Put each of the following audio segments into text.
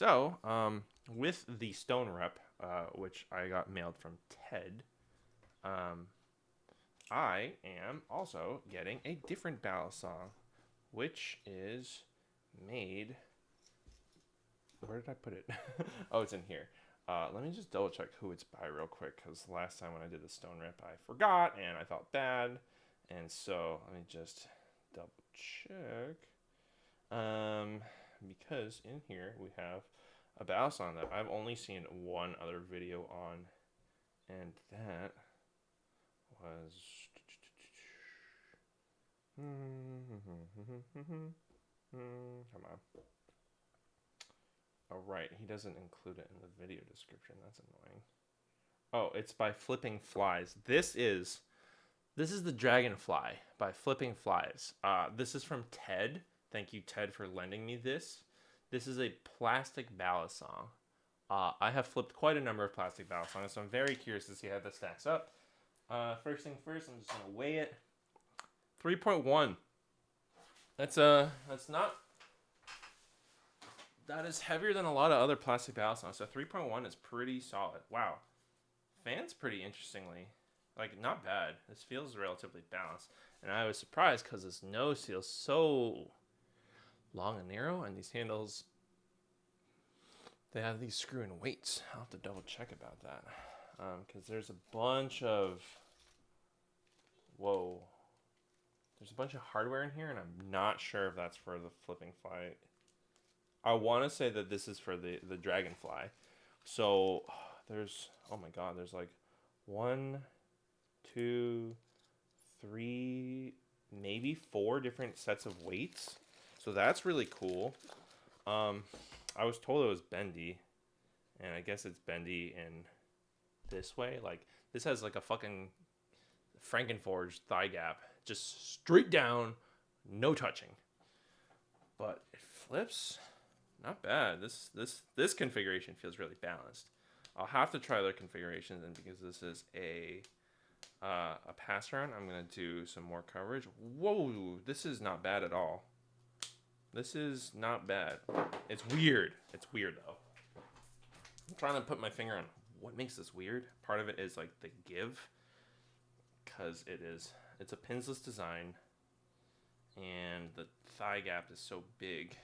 So, with the stone rep, which I got mailed from Ted, um, I am also getting a different Balisong, which is made. Where did I put it? Oh, it's in here. Let me just double check who it's by real quick, because last time when I did the stone rep, I forgot and I felt bad, and so let me just double check. Because in here we have a Balisong that I've only seen one other video on, and that was. Come on. Oh, right. He doesn't include it in the video description. That's annoying. Oh, it's by Flipping Flies. This is the Dragonfly by Flipping Flies. This is from Ted. Thank you, Ted, for lending me this. This is a plastic Balisong. I have flipped quite a number of plastic Balisongs, so I'm very curious to see how this stacks up. First thing first, I'm just gonna weigh it. 3.1. That's not. That is heavier than a lot of other plastic Balisongs. So 3.1 is pretty solid. Wow. Fans pretty interestingly. Like, not bad. This feels relatively balanced. And I was surprised because this nose feels so long and narrow, and these handles, they have these screw-in weights. I'll have to double check about that. Because there's a bunch of... Whoa. There's a bunch of hardware in here, and I'm not sure if that's for the Flipping Fly. I want to say that this is for the Dragonfly. So, there's... Oh my god, there's like 1, 2, 3, maybe 4 different sets of weights. So that's really cool. I was told it was bendy, and I guess it's bendy in this way. Like, this has like a fucking Frankenforge thigh gap, just straight down, no touching. But it flips, not bad. This configuration feels really balanced. I'll have to try other configurations, and because this is a pass around, I'm gonna do some more coverage. Whoa, this is not bad at all. This is not bad. It's weird. It's weird though. I'm trying to put my finger on what makes this weird. Part of it is like the give, because it's a pinsless design, and the thigh gap is so big.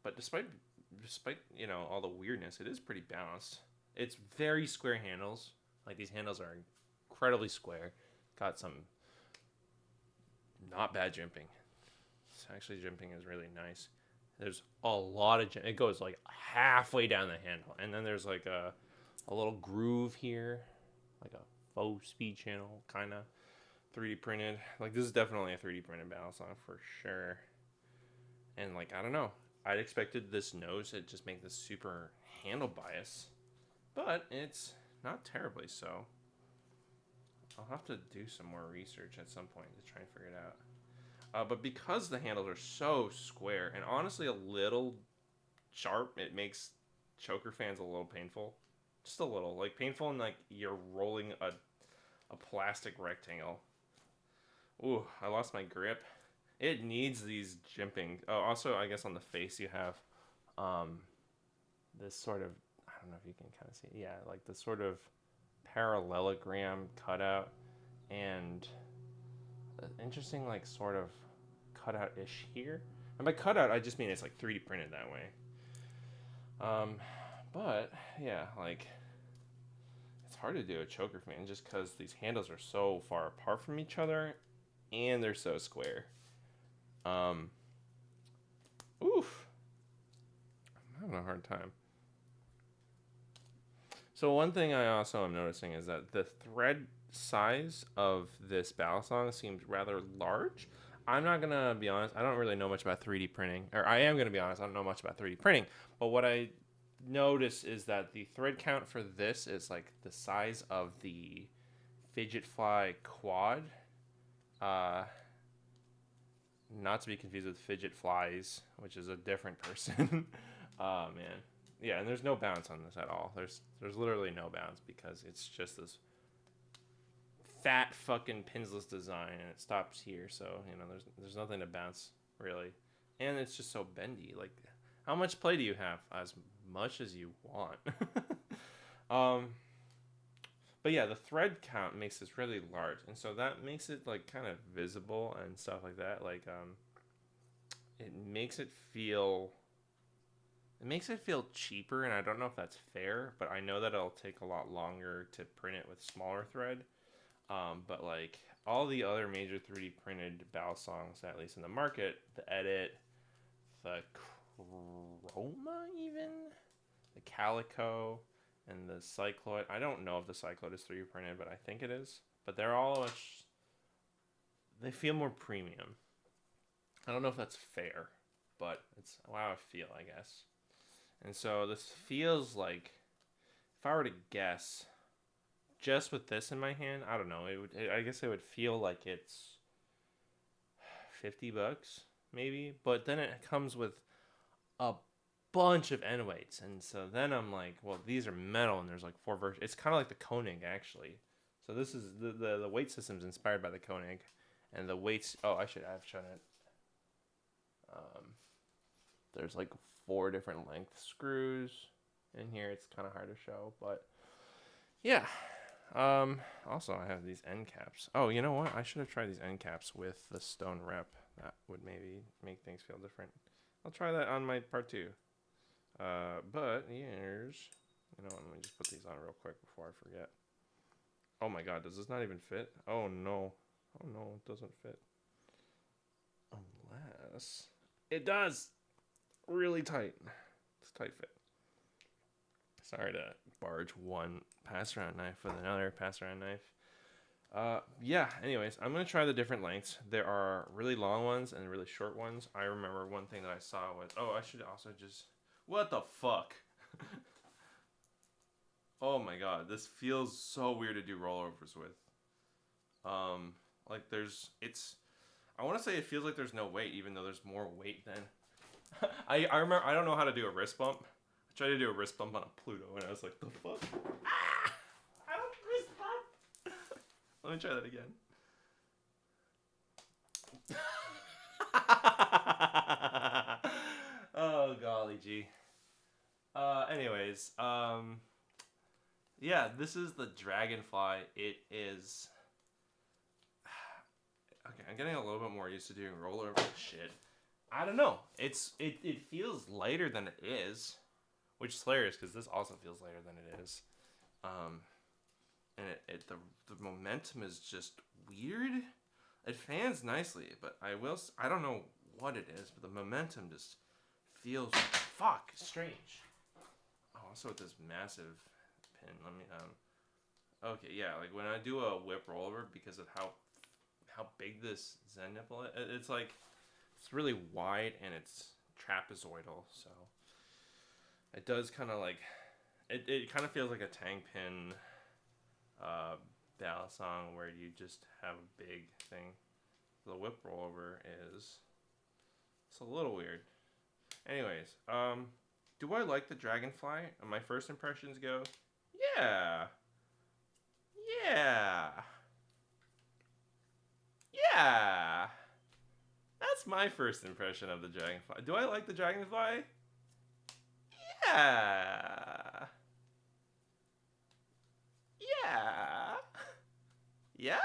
But despite all the weirdness, it is pretty balanced. It's very square handles. Like, these handles are incredibly square. Got some not bad jimping. Actually, jimping is really nice. There's a lot of it goes like halfway down the handle, and then there's like a little groove here, like a faux speed channel, kind of 3D printed. Like, this is definitely a 3D printed Balisong for sure. And like, I don't know, I'd expected this nose to just make this super handle bias, but it's not terribly so. I'll have to do some more research at some point to try and figure it out. But because the handles are so square and honestly a little sharp, it makes choker fans a little painful. Just a little. Like, painful, and like you're rolling a plastic rectangle. Ooh, I lost my grip. It needs these jimping. Oh, also, I guess on the face you have this sort of, I don't know if you can kind of see it. Yeah, like this sort of parallelogram cutout, and interesting, like, sort of cutout-ish here. And by cutout, I just mean it's like 3D printed that way. But yeah, like, it's hard to do a choker fan just because these handles are so far apart from each other, and they're so square. Oof. I'm having a hard time. So one thing I also am noticing is that the thread size of this Balisong seems rather large. I'm not gonna be honest, I don't really know much about 3D printing, or I am gonna be honest, I don't know much about 3D printing, but what I notice is that the thread count for this is like the size of the FIDGET Fly quad, not to be confused with Fidget Flies, which is a different person. Oh man, yeah, and there's no bounce on this at all. There's literally no bounce because it's just this fat fucking pinsless design, and it stops here. So there's nothing to bounce really, and it's just so bendy. Like, How much play do you have? As much as you want. um, but yeah, the thread count makes this really large, and so that makes it like kind of visible and stuff like that. Like it makes it feel cheaper, and I don't know if that's fair, but I know that it'll take a lot longer to print it with smaller thread. But like all the other major 3D printed Balisongs, at least in the market, the Edit, the Chroma, even the Calico, and the Cycloid. I don't know if the Cycloid is 3D printed, but I think it is. But they're all they feel more premium. I don't know if that's fair, but it's how I feel, I guess. And so this feels like, if I were to guess, just with this in my hand, I don't know. I guess it would feel like it's $50 maybe. But then it comes with a bunch of end weights, and so then I'm like, well, these are metal, and there's like 4 versions. It's kind of like the Koenig actually. So this is the weight system's inspired by the Koenig, and the weights. Oh, I've shown it. There's like 4 different length screws in here. It's kind of hard to show, but yeah. Also, I have these end caps. Oh, you know what? I should have tried these end caps with the stone rep. That would maybe make things feel different. I'll try that on my part 2. But here's, you know what? Let me just put these on real quick before I forget. Oh my God, does this not even fit? Oh no. Oh no, it doesn't fit. Unless it does. Really tight. It's a tight fit. Sorry to barge one pass around knife with another pass around knife. Yeah, anyways, I'm going to try the different lengths. There are really long ones and really short ones. I remember one thing that I saw was, oh, I should also just, what the fuck? Oh my God, this feels so weird to do rollovers with. Like I want to say it feels like there's no weight, even though there's more weight than, I remember, I don't know how to do a wrist bump. I tried to do a wrist bump on a Pluto, and I was like, the fuck? Ah! I don't wrist bump! Let me try that again. Oh, golly gee. Anyways, yeah, this is the Dragonfly. It is... Okay, I'm getting a little bit more used to doing rollover shit. I don't know. It feels lighter than it is, which is hilarious because this also feels lighter than it is. And the momentum is just weird. It fans nicely, but I don't know what it is, but the momentum just feels strange. Oh, also with this massive pin. Let me okay, yeah, like when I do a whip rollover, because of how big this Zen nipple is, it's like it's really wide and it's trapezoidal, so it does kind of like it kind of feels like a tang pin Balisong where you just have a big thing. The whip rollover it's a little weird. Anyways, do I like the Dragonfly? My first impressions go, yeah. That's my first impression of the Dragonfly. Do I like the Dragonfly? Yeah. Yeah.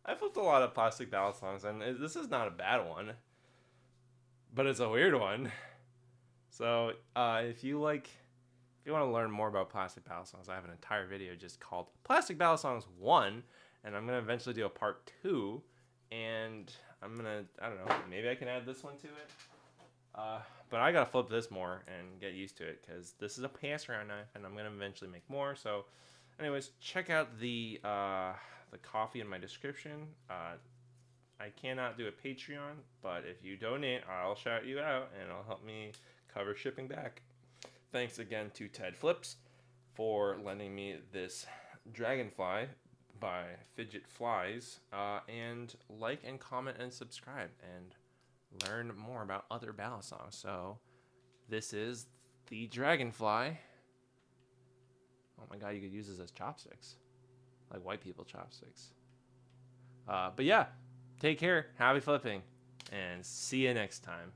I flipped a lot of plastic Balisongs, and this is not a bad one, but it's a weird one. So if you want to learn more about plastic Balisongs, I have an entire video just called Plastic Balisongs 1, and I'm going to eventually do a part 2, and I don't know, maybe I can add this one to it. But I got to flip this more and get used to it, because this is a pass-around knife, and I'm going to eventually make more. So anyways, check out the coffee in my description. I cannot do a Patreon, but if you donate, I'll shout you out, and it'll help me cover shipping back. Thanks again to Ted Flips for lending me this Dragonfly by Fidget Flies. And like and comment and subscribe and learn more about other Balisongs. So this is the Dragonfly. Oh my God, you could use this as chopsticks, like white people chopsticks. But yeah, take care, happy flipping, and see you next time.